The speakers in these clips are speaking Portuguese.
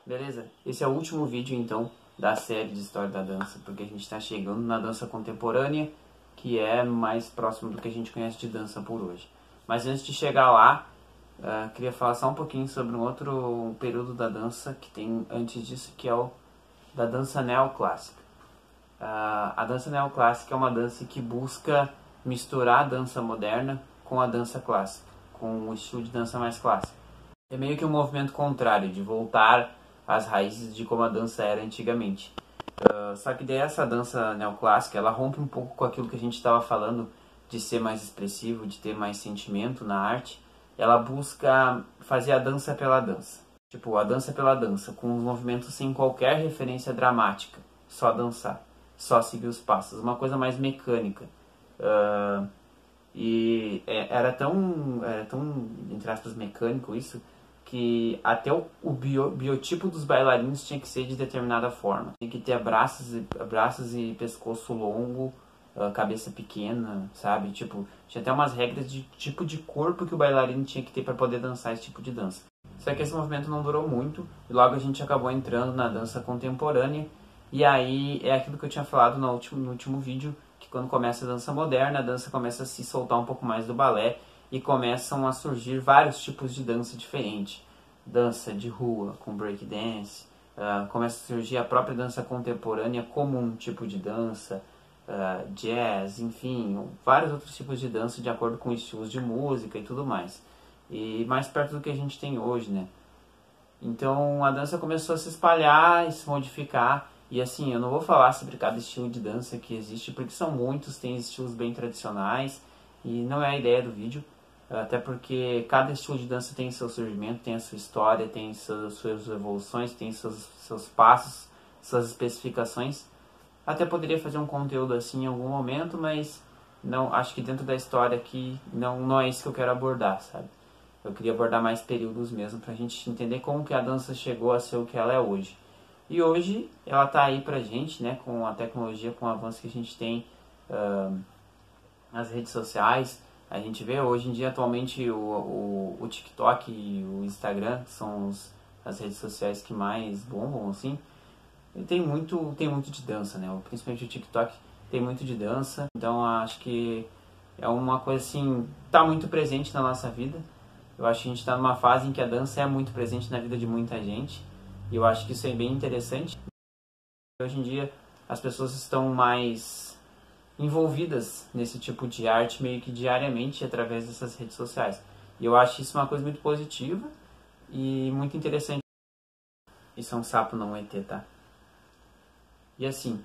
Beleza? Esse é o último vídeo, então, da série de História da Dança, porque a gente está chegando na dança contemporânea, que é mais próximo do que a gente conhece de dança por hoje. Mas antes de chegar lá, queria falar só um pouquinho sobre um outro período da dança que tem antes disso, que é o da dança neoclássica. A dança neoclássica é uma dança que busca misturar a dança moderna com a dança clássica, com o estilo de dança mais clássico. É meio que um movimento contrário, de voltar às raízes de como a dança era antigamente. Só que daí essa dança neoclássica, ela rompe um pouco com aquilo que a gente estava falando de ser mais expressivo, de ter mais sentimento na arte. Ela busca fazer a dança pela dança. Tipo, a dança pela dança, com os movimentos sem qualquer referência dramática. Só dançar, só seguir os passos. Uma coisa mais mecânica. Era tão, entre aspas, mecânico isso, que até o biotipo dos bailarinos tinha que ser de determinada forma. Tinha que ter braços e pescoço longo, cabeça pequena, sabe? Tipo, tinha até umas regras de tipo de corpo que o bailarino tinha que ter para poder dançar esse tipo de dança. Só que esse movimento não durou muito, e logo a gente acabou entrando na dança contemporânea, e aí é aquilo que eu tinha falado no último vídeo, que quando começa a dança moderna, a dança começa a se soltar um pouco mais do balé, e começam a surgir vários tipos de dança diferentes. Dança de rua, com breakdance, começa a surgir a própria dança contemporânea como um tipo de dança, jazz, enfim, vários outros tipos de dança de acordo com estilos de música e tudo mais. E mais perto do que a gente tem hoje, né? Então a dança começou a se espalhar e se modificar. E assim, eu não vou falar sobre cada estilo de dança que existe, porque são muitos, tem estilos bem tradicionais, e não é a ideia do vídeo, até porque cada estilo de dança tem seu surgimento, tem a sua história, tem suas evoluções, tem seus passos, suas especificações. Até poderia fazer um conteúdo assim em algum momento, mas não, acho que dentro da história aqui não é isso que eu quero abordar, sabe? Eu queria abordar mais períodos mesmo, pra gente entender como que a dança chegou a ser o que ela é hoje. E hoje ela tá aí pra gente, né, com a tecnologia, com o avanço que a gente tem nas redes sociais. A gente vê hoje em dia atualmente o TikTok e o Instagram, que são as redes sociais que mais bombam, assim. E tem muito de dança, né? Principalmente o TikTok tem muito de dança. Então acho que é uma coisa assim, tá muito presente na nossa vida. Eu acho que a gente está numa fase em que a dança é muito presente na vida de muita gente. E eu acho que isso é bem interessante. Hoje em dia as pessoas estão mais envolvidas nesse tipo de arte meio que diariamente através dessas redes sociais. E eu acho isso uma coisa muito positiva e muito interessante. Isso é um sapo, não um ET, tá? E assim,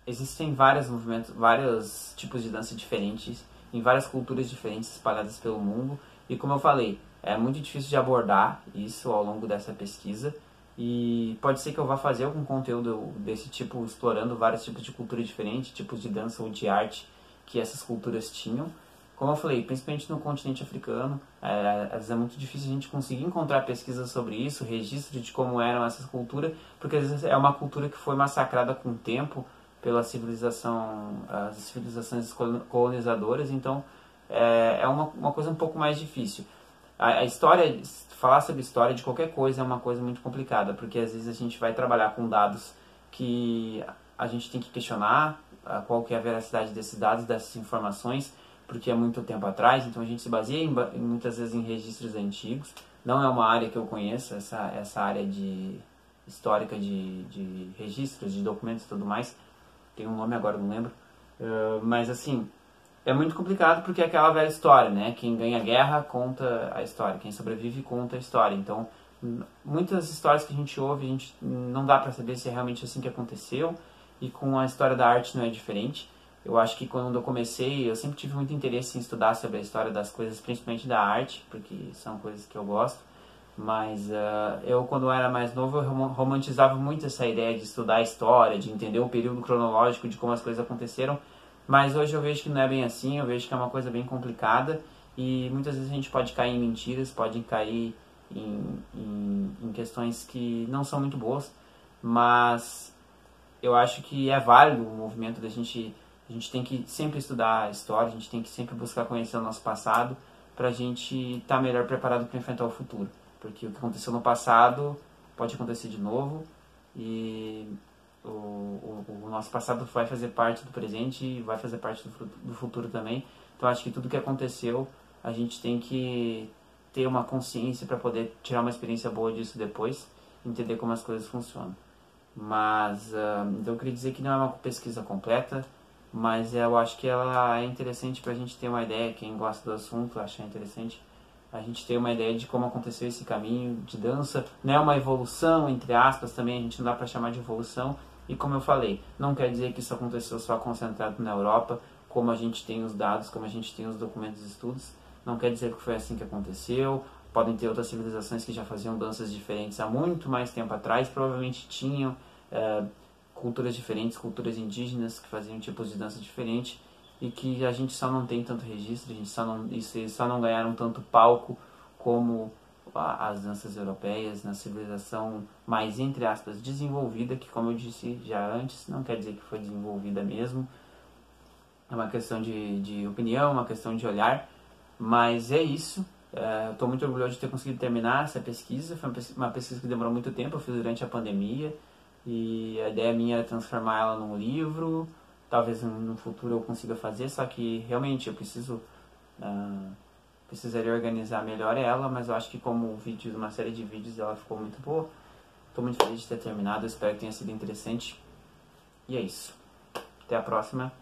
existem vários tipos de dança diferentes, em várias culturas diferentes espalhadas pelo mundo. E como eu falei, é muito difícil de abordar isso ao longo dessa pesquisa. E pode ser que eu vá fazer algum conteúdo desse tipo, explorando vários tipos de cultura diferentes, tipos de dança ou de arte que essas culturas tinham. Como eu falei, principalmente no continente africano, às vezes é muito difícil a gente conseguir encontrar pesquisas sobre isso, registro de como eram essas culturas, porque às vezes é uma cultura que foi massacrada com o tempo pela as civilizações colonizadoras, então é uma coisa um pouco mais difícil. A história, falar sobre história de qualquer coisa é uma coisa muito complicada, porque às vezes a gente vai trabalhar com dados que a gente tem que questionar qual que é a veracidade desses dados, dessas informações, porque é muito tempo atrás, então a gente se baseia muitas vezes em registros antigos. Não é uma área que eu conheço, essa área histórica de registros, de documentos e tudo mais. Tem um nome agora, não lembro. Mas assim, é muito complicado porque é aquela velha história, né? Quem ganha a guerra conta a história, quem sobrevive conta a história. Então, muitas histórias que a gente ouve, a gente não dá pra saber se é realmente assim que aconteceu. E com a história da arte não é diferente. Eu acho que quando eu comecei, eu sempre tive muito interesse em estudar sobre a história das coisas, principalmente da arte, porque são coisas que eu gosto. Mas eu, quando eu era mais novo, eu romantizava muito essa ideia de estudar a história, de entender o período cronológico de como as coisas aconteceram. Mas hoje eu vejo que não é bem assim, eu vejo que é uma coisa bem complicada. E muitas vezes a gente pode cair em mentiras, pode cair em questões que não são muito boas. Mas eu acho que é válido o movimento da gente... A gente tem que sempre estudar a história, a gente tem que sempre buscar conhecer o nosso passado para a gente estar melhor preparado para enfrentar o futuro. porque o que aconteceu no passado pode acontecer de novo, e o nosso passado vai fazer parte do presente e vai fazer parte do futuro também. Então acho que tudo que aconteceu, a gente tem que ter uma consciência para poder tirar uma experiência boa disso depois, entender como as coisas funcionam. Mas, então eu queria dizer que não é uma pesquisa completa, mas eu acho que ela é interessante para a gente ter uma ideia, quem gosta do assunto acha interessante, a gente ter uma ideia de como aconteceu esse caminho de dança. Não é uma evolução, entre aspas, também a gente não dá para chamar de evolução, e como eu falei, não quer dizer que isso aconteceu só concentrado na Europa, como a gente tem os dados, como a gente tem os documentos e estudos, não quer dizer que foi assim que aconteceu. Podem ter outras civilizações que já faziam danças diferentes há muito mais tempo atrás, provavelmente tinham culturas diferentes, culturas indígenas que faziam tipos de dança diferentes e que a gente só não tem tanto registro, a gente só não ganharam tanto palco como as danças europeias, na civilização mais, entre aspas, desenvolvida, que como eu disse já antes, não quer dizer que foi desenvolvida mesmo, é uma questão de opinião, uma questão de olhar, mas é isso. Estou muito orgulhoso de ter conseguido terminar essa pesquisa. Foi uma pesquisa que demorou muito tempo, eu fiz durante a pandemia, e a ideia minha era transformar ela num livro. Talvez no futuro eu consiga fazer, só que realmente eu precisaria organizar melhor ela, mas eu acho que como vídeo, uma série de vídeos, ela ficou muito boa. Estou muito feliz de ter terminado, espero que tenha sido interessante. E é isso. Até a próxima.